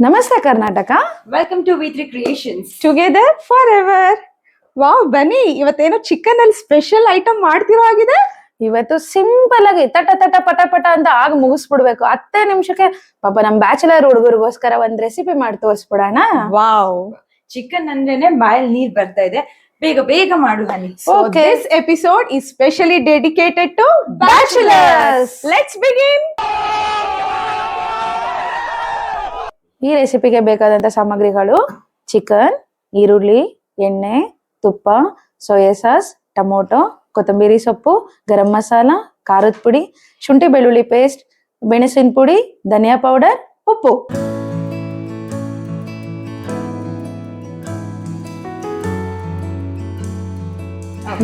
ನಮಸ್ತೆ Karnataka. Welcome to ವಿ3 creations. Together forever. Wow, ಬನ್ನಿ ಇವತ್ತೇನೋ ಚಿಕನ್ ಅಲ್ಲಿ ಸ್ಪೆಷಲ್ ಐಟಮ್ ಮಾಡ್ತಿರೋ ಆಗಿದೆ. ಇವತ್ತು ಸಿಂಪಲ್ ಆಗಿ ತಟ ತಟ ಪಟ ಪಟ ಅಂತ ಆಗ ಮುಗಿಸ್ಬಿಡ್ಬೇಕು. 10 ನಿಮಿಷಕ್ಕೆ ಪಾಪ ನಮ್ ಬ್ಯಾಚುಲರ್ ಹುಡುಗರಿಗೋಸ್ಕರ ಒಂದ್ ರೆಸಿಪಿ ಮಾಡಿ ತೋರಿಸ್ಬಿಡೋಣ. ವಾವ್, ಚಿಕನ್ ಅಂದ್ರೇನೆ ಬಾಯಲ್ಲಿ ನೀರ್ ಬರ್ತಾ ಇದೆ. ಬೇಗ ಬೇಗ ಮಾಡು ಹನಿ. So this episode is specially dedicated to bachelors. Let's begin. ಈ ರೆಸಿಪಿಗೆ ಬೇಕಾದಂತ ಸಾಮಗ್ರಿಗಳು: ಚಿಕನ್, ಈರುಳ್ಳಿ, ಎಣ್ಣೆ, ತುಪ್ಪ, ಸೋಯಾ ಸಾಸ್, ಟೊಮೊಟೊ, ಕೊತ್ತಂಬರಿ ಸೊಪ್ಪು, ಗರಂ ಮಸಾಲ, ಖಾರದ ಪುಡಿ, ಶುಂಠಿ ಬೆಳ್ಳುಳ್ಳಿ ಪೇಸ್ಟ್, ಮೆಣಸಿನ ಪುಡಿ, ಧನಿಯಾ ಪೌಡರ್, ಉಪ್ಪು.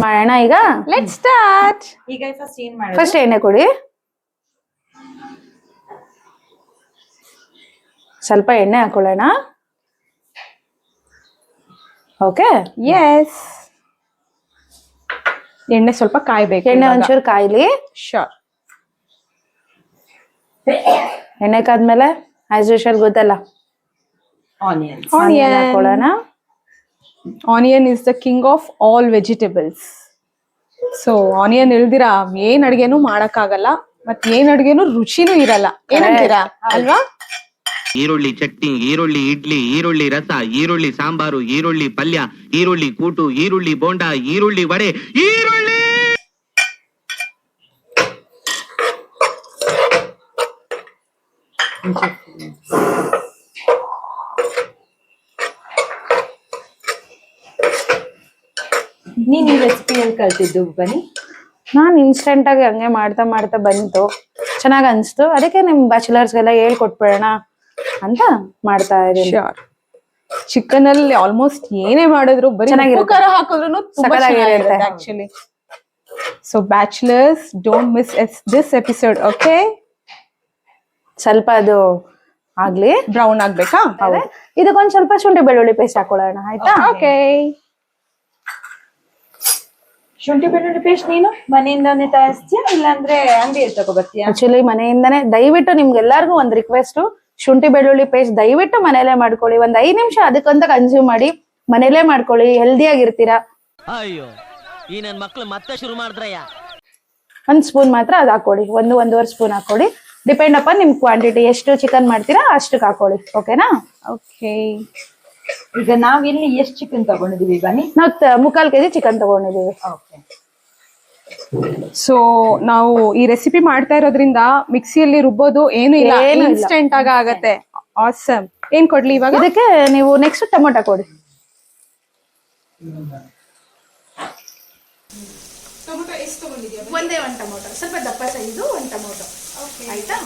ಮಾಡೋಣ ಈಗ. Let's start. ಈಗ ಫಸ್ಟ್ ಎಣ್ಣೆ ಕೊಡಿ. ಸ್ವಲ್ಪ ಎಣ್ಣೆ ಹಾಕೊಳ್ಳೋಣ. Okay, yes. ಎಣ್ಣೆ ಸ್ವಲ್ಪ ಕಾಯ್ಬೇಕು. ಎಣ್ಣೆ ಒಂಚೂರು ಕಾಯ್ಲಿ. ಶೋರ್. ಎಣ್ಣೆ ಕಾದ್ಮೇಲೆ ಆಸ್ ಯೂಶುವಲ್ ಗೊತ್ತಲ್ಲ, ಆನಿಯನ್ ಹಾಕೊಳ್ಳೋಣ. Onion is the king of all vegetables. So onion ಇಲ್ದಿರಾ ಏನ್ ಅಡ್ಗೆನೂ ಮಾಡಕ್ಕಾಗಲ್ಲ, ಮತ್ ಏನ್ ಅಡ್ಗೆನೂ ರುಚಿನೂ ಇರಲ್ಲ. ಏನಂತೀರಾ ಅಲ್ವಾ? ಈರುಳ್ಳಿ ಚಟ್ನಿ, ಈರುಳ್ಳಿ ಇಡ್ಲಿ, ಈರುಳ್ಳಿ ರಸ, ಈರುಳ್ಳಿ ಸಾಂಬಾರು, ಈರುಳ್ಳಿ ಪಲ್ಯ, ಈರುಳ್ಳಿ ಕೂಟು, ಈರುಳ್ಳಿ ಬೋಂಡ, ಈರುಳ್ಳಿ ವಡೆ, ಈರುಳ್ಳಿ. ನೀನ್ ಈ ರೆಸಿಪಿಯಲ್ಲಿ ಕಲ್ತಿದ್ದು ಬನ್ನಿ? ನಾನು ಇನ್ಸ್ಟೆಂಟ್ ಆಗಿ ಹಂಗೆ ಮಾಡ್ತಾ ಮಾಡ್ತಾ ಬಂತು, ಚೆನ್ನಾಗ್ ಅನ್ಸ್ತು. ಅದಕ್ಕೆ ನಿಮ್ ಬ್ಯಾಚುಲರ್ಸ್ಗೆಲ್ಲ ಹೇಳ್ಕೊಟ್ಬಿಡೋಣ ಅಂತ ಮಾಡ್ತಾ ಇದೀನಿ. ಶ್ಯೂರ್. ಚಿಕನ್ ಅಲ್ಲಿ ಆಲ್ಮೋಸ್ಟ್ ಏನೇ ಮಾಡಿದ್ರು ಬರೀ ಚೆನ್ನಾಗಿರುತ್ತೆ. ಉಪ್ಪು ಖಾರ ಹಾಕಿದ್ರು ಸಖತ್ತಾಗಿರುತ್ತೆ. Actually. So bachelors, don't miss this episode. Okay, ಸ್ವಲ್ಪ ಅದು ಆಗ್ಲಿ, ಬ್ರೌನ್ ಆಗ್ಬೇಕಾ? ಇದಕ್ಕೊಂದ್ ಸ್ವಲ್ಪ ಶುಂಠಿ ಬೆಳ್ಳುಳ್ಳಿ ಪೇಸ್ಟ್ ಹಾಕೊಳ್ಳೋಣ, ಆಯ್ತಾ? ಓಕೆ. ಶುಂಠಿ ಬೆಳ್ಳುಳ್ಳಿ ಪೇಸ್ಟ್ ನೀನು ಮನೆಯಿಂದಾನೇ ತಯಾರಿಸ್ತೀಯಾ ಇಲ್ಲಾಂದ್ರೆ ಅಂಗಡಿಯಲ್ಲಿ ತಗೋಬರ್ತೀಯಾ? ಆಕ್ಚುಲಿ ಮನೆಯಿಂದಾನೆ. ದಯವಿಟ್ಟು ನಿಮ್ಗೆಲ್ಲರಿಗೂ ಒಂದ್ ರಿಕ್ವೆಸ್ಟ್, ಶುಂಠಿ ಬೆಳ್ಳುಳ್ಳಿ ಪೇಸ್ಟ್ ದಯವಿಟ್ಟು ಮನೇಲೆ ಮಾಡ್ಕೊಳ್ಳಿ. ಒಂದ್ 5 ನಿಮಿಷ ಅದಕ್ಕಂತ ಕನ್ಸ್ಯೂಮ್ ಮಾಡಿ ಮನೇಲೆ ಮಾಡ್ಕೊಳ್ಳಿ, ಹೆಲ್ದಿ ಆಗಿರ್ತೀರಾ. ಅಯ್ಯೋ, ಈ ನನ್ ಮಕ್ಳು ಮತ್ತೆ ಶುರು ಮಾಡಿದ್ರಯ್ಯ. 1 ಸ್ಪೂನ್ ಮಾತ್ರ ಅದ್ ಹಾಕೊಳ್ಳಿ, 1-1.5 ಸ್ಪೂನ್ ಹಾಕೊಳ್ಳಿ. ಡಿಪೆಂಡ್ ಅಪಾನ್ ನಿಮ್ ಕ್ವಾಂಟಿಟಿ, ಎಷ್ಟು ಚಿಕನ್ ಮಾಡ್ತೀರಾ ಅಷ್ಟಕ್ಕೆ ಹಾಕೊಳ್ಳಿ. ಓಕೆನಾ? ಓಕೆ. ಈಗ ನಾವ್ ಇಲ್ಲಿ ಎಷ್ಟು ಚಿಕನ್ ತಗೊಂಡಿದೀವಿ ಬನ್ನಿ? ನಾವು 3/4 kg ಚಿಕನ್ ತಗೊಂಡಿದೀವಿ. ಓಕೆ. ಸೊ ನಾವು ಈ ರೆಸಿಪಿ ಮಾಡ್ತಾ ಇರೋದ್ರಿಂದ ಮಿಕ್ಸಿಯಲ್ಲಿ ರುಬ್ಬೋದು ಏನು ಇಲ್ಲ, ಇನ್ಸ್ಟೆಂಟ್ ಆಗ ಆಗತ್ತೆ. ಆಸಮ್. ಏನ್ ಕೊಡ್ಲಿ ಇವಾಗ? ಇದಕ್ಕೆ ನೀವು ನೆಕ್ಸ್ಟ್ ಟೊಮೊಟೊ ಕೊಡಿ. ಒಂದೇ ಒಂದು ಟೊಮೊಟೊ, ಸ್ವಲ್ಪ ದಪ್ಪ ಸೈಜು ಒಂದು ಟೊಮೊಟೊ, ಆಯ್ತಾ?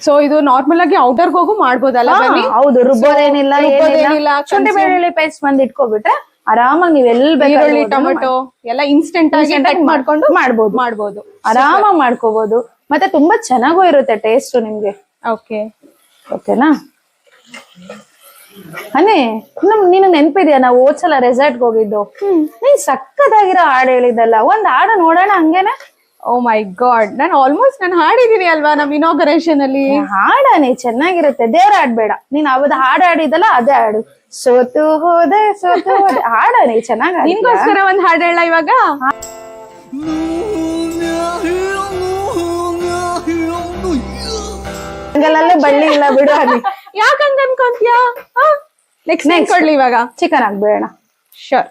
ಸೊ ಇದು ನಾರ್ಮಲ್ ಆಗಿ ಔಟರ್ ಹೋಗು ಮಾಡ್ಬೋದಲ್ಲ? ಹೌದು, ರುಬ್ಬೋದೇನಿಲ್ಲ, ರುಬ್ಬೋದೇನಿಲ್ಲ. ಶುಂಠಿ ಬೆಳ್ಳುಳ್ಳಿ ಪೇಸ್ಟ್ ಬಂದ್ ಇಟ್ಕೊಬಿಟ್ರೆ ಆರಾಮಾಗಿ ನೀವ್ ಈರುಳ್ಳಿ ಟೊಮೆಟೊ ಎಲ್ಲ ಇನ್ಸ್ಟೆಂಟ್ ಆಗಿ ಕಟ್ ಮಾಡ್ಕೊಂಡು ಮಾಡ್ಬೋದು. ಆರಾಮಾಗಿ ಮಾಡ್ಕೋಬಹುದು. ಮತ್ತೆ ತುಂಬಾ ಚೆನ್ನಾಗೂ ಇರುತ್ತೆ ಟೇಸ್ಟ್ ನಿಮ್ಗೆ. ಓಕೆ. ಓಕೆನಾ? ಅನೇ ನೀನು ನೆನ್ಪಿದ್ಯಾ, ನಾವು ಹೋದ್ಸಲ ರೆಸಾರ್ಟ್ಗೆ ಹೋಗಿದ್ದು? ನೀನ್ ಸಕ್ಕತ್ತಾಗಿರೋ ಹಾಡು ಹೇಳಿದ್ದಲ್ಲ, ಒಂದ್ ಹಾಡು ನೋಡೋಣ ಹಂಗೇನೆ. ಓ ಮೈ ಗಾಡ್, ನಾನು ಆಲ್ಮೋಸ್ಟ್ ನಾನು ಹಾಡಿದೀನಿ ಅಲ್ವಾ ನಮ್ ಇನಾಗರೇಷನ್ ಅಲ್ಲಿ. ಹಾಡಾನೆ ಚೆನ್ನಾಗಿರುತ್ತೆ, ದೇವ್ರ ಹಾಡ್ಬೇಡ. ನೀನ್ ಅವತ್ತು ಹಾಡು ಹಾಡಿದಲ್ಲ ಅದೇ ಹಾಡು. ಸೋತು ಹೋದೆ ಹಾಡಾನೆ ಚೆನ್ನಾಗಿ. ನಿನ್ಗೋಸ್ಕರ ಒಂದ್ ಹಾಡು ಹೇಳ ಇವಾಗ. ಹಂಗಲ್ಲೇ ಬಳ್ಳಿ ಇಲ್ಲ ಬಿಡು. ಅಲ್ಲಿ ಯಾಕಂತ ಅನ್ಕೊಂತೀಯಾ? ನೆಕ್ಸ್ಟ್ ಕೊಡ್ಲಿ ಇವಾಗ? ಚಿಕನ್ ಹಾಕ್ಬೇಡ. ಶೋರ್.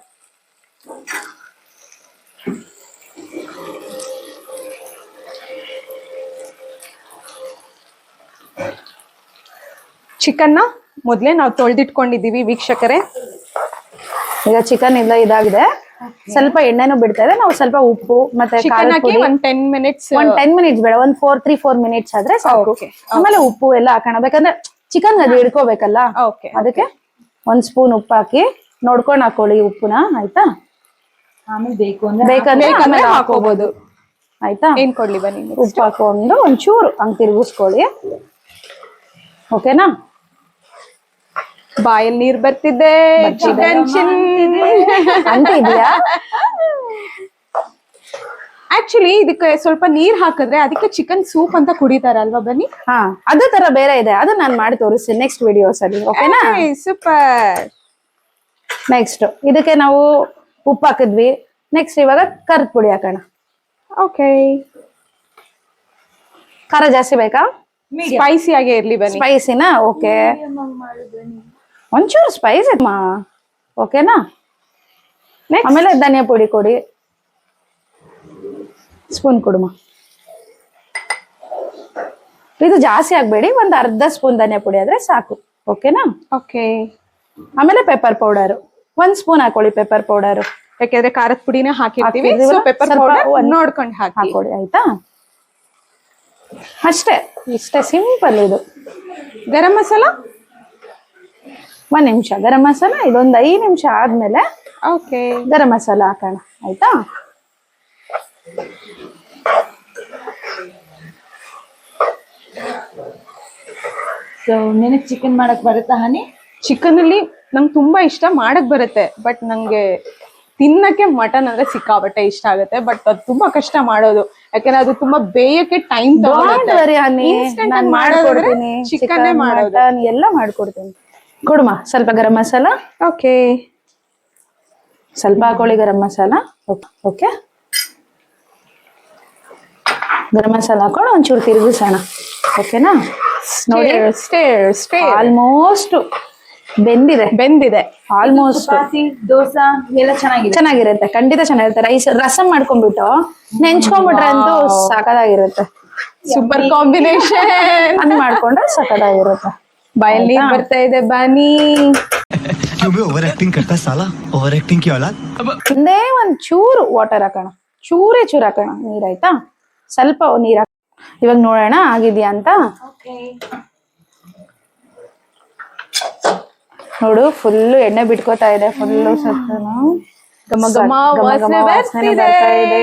ಚಿಕನ್ನ ಮೊದ್ಲೇ ನಾವು ತೊಳೆದಿಟ್ಕೊಂಡಿದೀವಿ ವೀಕ್ಷಕರೇ. ಈಗ ಚಿಕನ್ ಎಲ್ಲ ಇದಾಗಿದೆ, ಸ್ವಲ್ಪ ಎಣ್ಣೆನೂ ಬಿಡ್ತಾ ಇದೆ. ನಾವು ಸ್ವಲ್ಪ ಉಪ್ಪು ಮತ್ತೆ ಚಿಕನ್ ಹಾಕಿ ಒಂದ್ 10 ಮಿನಿಟ್ಸ್ ಬೇಡ, ಒಂದ್ 3-4 ಮಿನಿಟ್ಸ್ ಆದ್ರೆ ಸಾಕು. ಆಮೇಲೆ ಉಪ್ಪು ಎಲ್ಲ ಹಾಕೋಣ, ಬೇಕಂದ್ರೆ ಚಿಕನ್ ಅದು ಹಿಡ್ಕೋಬೇಕಲ್ಲ. ಅದಕ್ಕೆ 1 ಸ್ಪೂನ್ ಉಪ್ಪು ಹಾಕಿ ನೋಡ್ಕೊಂಡ್ ಹಾಕೊಳ್ಳಿ ಉಪ್ಪುನ, ಆಯ್ತಾ? ಆಮೇಲೆ ಬೇಕಂದ್ರೆ ಹಾಕೋಬಹುದು, ಆಯ್ತಾ? ಏನ್ ಕೊಡ್ಲಿ ಬನ್ನಿ? ಉಪ್ಪು ಹಾಕೊಂಡು ಒಂಚೂರು ಹಂಗ್ ತಿರುಗಿಸ್ಕೊಳ್ಳಿ. ಓಕೆನಾ? ಬಾಯಲ್ಲಿ ನೀರ್ ಬರ್ತಿದ್ದೆ. ಚಿಕನ್ ಅಂತ ಇದೆಯಾ? ಆಕ್ಚುಲಿ ಇದಕ್ಕೆ ಸ್ವಲ್ಪ ನೀರ್ ಹಾಕಿದ್ರೆ ಅದಕ್ಕೆ ಚಿಕನ್ ಸೂಪ್ ಅಂತ ಕುಡಿತಾರಲ್ವಾ ಬನ್ನಿ. ಹಾ ಅದೇ ತರ ಬೇರೆ ಇದೆ, ಅದು ನಾನು ಮಾಡಿ ತೋರಿಸ್ತೀನಿ ನೆಕ್ಸ್ಟ್ ವಿಡಿಯೋಸ್ ಅಲ್ಲಿ. ಓಕೆನಾ? ಸೂಪರ್. ನೆಕ್ಸ್ಟ್ ಇದಕ್ಕೆ ನಾವು ಉಪ್ಪು ಹಾಕಿದ್ವಿ. ನೆಕ್ಸ್ಟ್ ಇವಾಗ ಖಾರದ ಪುಡಿ ಹಾಕೋಣ. ಓಕೆ, ಖಾರ ಜಾಸ್ತಿ ಬೇಕಾ? ಸ್ಪೈಸಿ ಆಗೇ ಇರ್ಲಿ ಬನ್ನಿ. ಸ್ಪೈಸಿನಾ? ಓಕೆ, ಒಂಚೂರು ಸ್ಪೈಸ್ ಅಮ್ಮ. ಓಕೆನಾ? ಆಮೇಲೆ ಧನಿಯಾ ಪುಡಿ ಕೊಡಿ, ಸ್ಪೂನ್ ಕೊಡುಮ. ಇದು ಜಾಸ್ತಿ ಆಗ್ಬೇಡಿ, ಒಂದು ಅರ್ಧ ಸ್ಪೂನ್ ಧನಿಯಾ ಪುಡಿ ಆದ್ರೆ ಸಾಕು. ಓಕೆನಾ? ಓಕೆ, ಆಮೇಲೆ ಪೆಪ್ಪರ್ ಪೌಡರ್ 1 ಸ್ಪೂನ್ ಹಾಕೊಳ್ಳಿ. ಪೆಪ್ಪರ್ ಪೌಡರ್ ಯಾಕೆಂದ್ರೆ ಖಾರದ ಪುಡಿನ ಹಾಕಿರ್ತೀವಿ, ಹಾಕಿರ್ತೀವಲ್ಲ, ಪೆಪ್ಪರ್ ಸ್ವಲ್ಪ ಪೌಡರ್ ನೋಡ್ಕೊಂಡು ಹಾಕೊಳ್ಳಿ. ಆಯ್ತಾ? ಅಷ್ಟೇ, ಇಷ್ಟೇ ಸಿಂಪಲ್ ಇದು. ಗರಂ ಮಸಾಲ 1 ನಿಮಿಷ. ಗರಂ ಮಸಾಲ ಇದೊಂದು 5 ನಿಮಿಷ ಆದ್ಮೇಲೆ ಓಕೆ ಗರಂ ಮಸಾಲ ಹಾಕೋಣ. ಆಯ್ತಾ? ಸೊ ನಿನಗ್ ಚಿಕನ್ ಮಾಡಕ್ ಬರುತ್ತಾ ಹನಿ? ಚಿಕನ್ ಅಲ್ಲಿ ನಂಗೆ ತುಂಬಾ ಇಷ್ಟ, ಮಾಡಕ್ ಬರುತ್ತೆ. ಬಟ್ ನಂಗೆ ತಿನ್ನಕ್ಕೆ ಮಟನ್ ಅಂದ್ರೆ ಸಿಕ್ಕಾಬಟ್ಟೆ ಇಷ್ಟ ಆಗುತ್ತೆ. ಬಟ್ ಅದು ತುಂಬಾ ಕಷ್ಟ ಮಾಡೋದು, ಯಾಕಂದ್ರೆ ಅದು ತುಂಬಾ ಬೇಯಕ್ಕೆ ಟೈಮ್ ನಾನು ಮಾಡ್ಕೊಡ್ತೀನಿ. ಚಿಕನ್ ಮಾಡೋದು ಮಟನ್ ಎಲ್ಲ ಮಾಡ್ಕೊಡ್ತೀನಿ. ಕೊಡುಮ ಸ್ವಲ್ಪ ಗರಂ ಮಸಾಲ. ಓಕೆ, ಸ್ವಲ್ಪ ಹಾಕೊಳ್ಳಿ ಗರಂ ಮಸಾಲ. ಓಕೆ, ಗರಂ ಮಸಾಲ ಹಾಕೊಂಡು ಒಂಚೂರು ತಿರುಗಿಸೋಣ. ಓಕೆನಾ? ನೋಡಿ, ಆಲ್ಮೋಸ್ಟ್ ಬೆಂದಿದೆ ಆಲ್ಮೋಸ್ಟ್. ಚಪಾತಿ ದೋಸಾ ಎಲ್ಲ ಚೆನ್ನಾಗಿರುತ್ತೆ, ಖಂಡಿತ ಚೆನ್ನಾಗಿರುತ್ತೆ. ರೈಸ್ ರಸಂ ಮಾಡ್ಕೊಂಡ್ಬಿಟ್ಟು ನೆಂಚ್ಕೊಂಡ್ಬಿಟ್ರೆ ಅಂತೂ ಸಖತ್ತಾಗಿರುತ್ತೆ. Super combination. ಹಂಗ್ ಮಾಡ್ಕೊಂಡ್ರೆ ಸಖತ್ತಾಗಿರುತ್ತೆ. ಬಾಯಲ್ಲಿ ನೀರ್ ಬರ್ತಾ ಇದೆ ಬನ್ನಿ. ಓವರ್ ಆಕ್ಟಿಂಗ್ ಕರ್ತಾ ಸಾಲಾ, ಓವರ್ ಆಕ್ಟಿಂಗ್ ಕಿ ಔಲಾದ್. ಒಂದೇ ಒಂದ್ ಚೂರು ವಾಟರ್ ಹಾಕೋಣ, ಚೂರು ಹಾಕೋಣ ನೀರ್. ಆಯ್ತಾ? ಸ್ವಲ್ಪ ನೀರ್ ಹಾಕ. ಇವಾಗ ನೋಡೋಣ ಆಗಿದ್ಯಾ ಅಂತ. ನೋಡು, ಫುಲ್ಲು ಎಣ್ಣೆ ಬಿಟ್ಕೋತಾ ಇದೆ, ಫುಲ್ಲು ವಾಸನೆ ಬರ್ತಾ ಇದೆ.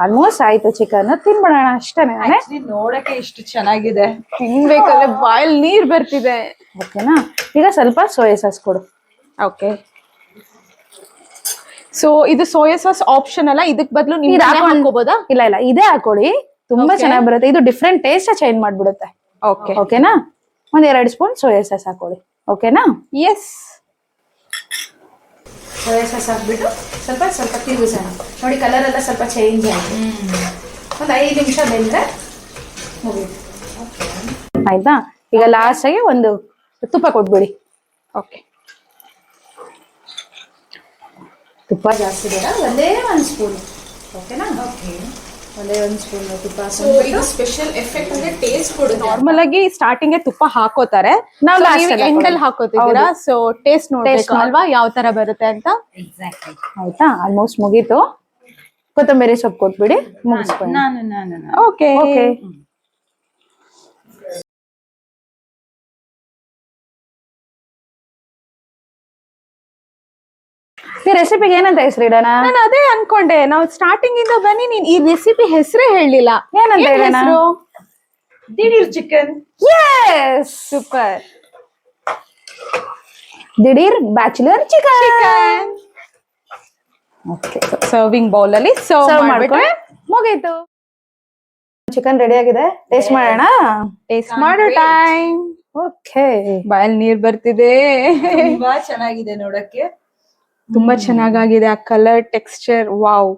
ಆಲ್ಮೋಸ್ಟ್ ಆಯ್ತು ಚಿಕನ್. ತಿನ್ಬಿಡೋಣ ಅಷ್ಟೇನೆ. ನೋಡಕ್ಕೆ ಇಷ್ಟು ಚೆನ್ನಾಗಿದೆ, ತಿನ್ಬೇಕಲ್ಲ ಬಾಯಲ್ಲಿ ನೀರ್ ಬರ್ತಿದೆ. ಓಕೆನಾ? ಈಗ ಸ್ವಲ್ಪ ಸೋಯಾ ಸಾಸ್ ಕೊಡು. ಓಕೆ, ಸೊ ಇದು ಸೋಯಾ ಸಾಸ್ ಆಪ್ಷನ್ ಅಲ್ಲ, ಇದಕ್ ಬದಲು ನೀವು ಹಾಕೋಬೋದಾ? ಇಲ್ಲ ಇದೇ ಹಾಕೊಳ್ಳಿ, ತುಂಬಾ ಚೆನ್ನಾಗಿ ಬರುತ್ತೆ. ಇದು ಡಿಫ್ರೆಂಟ್ ಟೇಸ್ಟ್ ಚೇಂಜ್ ಮಾಡ್ಬಿಡುತ್ತೆ. ಓಕೆ, ಓಕೆನಾ? 1-2 ಸ್ಪೂನ್ ಸೋಯಾ ಸಾಸ್ ಹಾಕೊಳ್ಳಿ. ಓಕೆನಾ? ಎಸ್, ಸೋಯಾ ಸಾಸ್ ಹಾಕ್ಬಿಟ್ಟು ಸ್ವಲ್ಪ ಸ್ವಲ್ಪ ತಿರುಗಿಸೋಣ. ನೋಡಿ, ಕಲರ್ ಎಲ್ಲ ಸ್ವಲ್ಪ ಚೇಂಜ್ ಆಯ್ತು. ಒಂದು 5 ನಿಮಿಷ ಬೆಂದ್ರೆ ಮುಗಿಯುತ್ತೆ. ಆಯ್ತಾ? ಈಗ ಲಾಸ್ಟ್ ಆಗಿ ಒಂದು ತುಪ್ಪ ಕೊಟ್ಬಿಡಿ. ಓಕೆ, ತುಪ್ಪ ಜಾಸ್ತಿ ಬೇಡ, ಒಂದೇ 1 ಸ್ಪೂನ್. ಓಕೆನಾ? ಒಂದೇ 1 ಸ್ಪೂನ್ ತುಪ್ಪ. ಸ್ಪೆಷಲ್ ಎಫೆಕ್ಟ್ ಅಂದ್ರೆ ಟೇಸ್ಟ್ ಕೊಡುತ್ತೆ. ನಾರ್ಮಲ್ ಆಗಿ ಸ್ಟಾರ್ಟಿಂಗ್ ತುಪ್ಪ ಹಾಕೋತಾರೆ, ನಾವು ಎಂಡ್ ಅಲ್ಲಿ ಹಾಕೋತಿದ್ದೀರಾ. ಸೊ ಟೇಸ್ಟ್ ನೋಡ್ಬೇಕು ಅಲ್ವಾ ಯಾವ ತರ ಬರುತ್ತೆ ಅಂತ. ಆಯ್ತಾ? ಆಲ್ಮೋಸ್ಟ್ ಮುಗೀತು. ಕೊತ್ತಂಬರಿ ಸೊಪ್ಪು ಕೊಟ್ಬಿಡಿ, ಮುಗಿಸ್ಕೊಂಡು. ನಾನು ಓಕೆ, ಓಕೆ. ಈ ರೆಸಿಪಿಗೆ ಏನಂತ ಹೆಸರು ಇಡೋಣ? ನಾನು ಅದೇ ಅನ್ಕೊಂಡೆ. ನಾವು ಸ್ಟಾರ್ಟಿಂಗ್ ಇಂದ ಬನ್ನಿ, ನೀನ್ ಈ ರೆಸಿಪಿ ಹೆಸರೇ ಹೇಳಿಲ್ಲ. ಏನಂತ ಹೇಳೋಣ? ದಿಢೀರ್ ಚಿಕನ್. ಸೂಪರ್. ದಿಢೀರ್ ಬ್ಯಾಚುಲರ್ ಚಿಕನ್. ಸರ್ವಿಂಗ್ ಬೌಲ್ ಅಲ್ಲಿ ಸರ್ವ್ ಮಾಡ್ಬಿಟ್ರೆ ಮುಗೀತು. ಚಿಕನ್ ರೆಡಿ ಆಗಿದೆ. ಟೇಸ್ಟ್ ಮಾಡೋಣ. ಟೇಸ್ಟ್ ಮಾಡೋ ಟೈಮ್. ಓಕೆ, ಬಾಯಲ್ಲಿ ನೀರ್ ಬರ್ತಿದೆ. ತುಂಬಾ ಚೆನ್ನಾಗಿದೆ ನೋಡಕ್ಕೆ, ತುಂಬಾ ಚೆನ್ನಾಗಿದೆ. ಆ colour, texture, wow.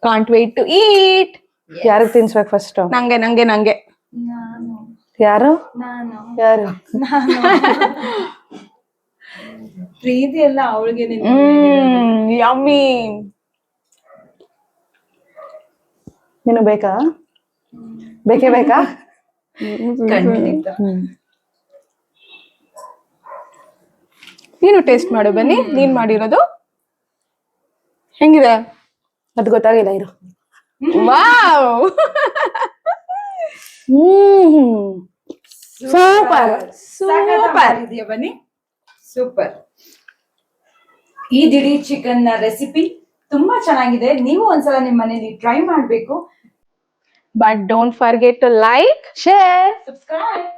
Can't wait to eat. ಯಾರಿಗೆ ತಿನ್ಸ್ಬೇಕು ಫಸ್ಟ್? ನಂಗೆ. ಯಾರು? ಯಾರು? ಪ್ರೀತಿ ಎಲ್ಲ ಅವಳಿಗೆ. ಯಮ್ಮಿ. ನೀನು ಬೇಕಾ? ಬೇಕೇ ಬೇಕಾ? ಖಂಡಿತ. ನೀನು ಟೇಸ್ಟ್ ಮಾಡು ಬನ್ನಿ. ನೀನ್ ಮಾಡಿರೋದು ಹೆಂಗಿದೆ? ಅದು ಗೊತ್ತಾಗಿಲ್ಲ ಇರು. ವಾವ್, ಸೂಪರ್ ಸೂಪರ್ ಇದೆಯಾ ಬನ್ನಿ, ಸೂಪರ್. ಈ ದಿಢೀರ್ ಚಿಕನ್ ನ ರೆಸಿಪಿ ತುಂಬಾ ಚೆನ್ನಾಗಿದೆ. ನೀವು ಒಂದ್ಸಲ ನಿಮ್ಮ ಮನೇಲಿ ಟ್ರೈ ಮಾಡ್ಬೇಕು. But don't forget to like, share, subscribe.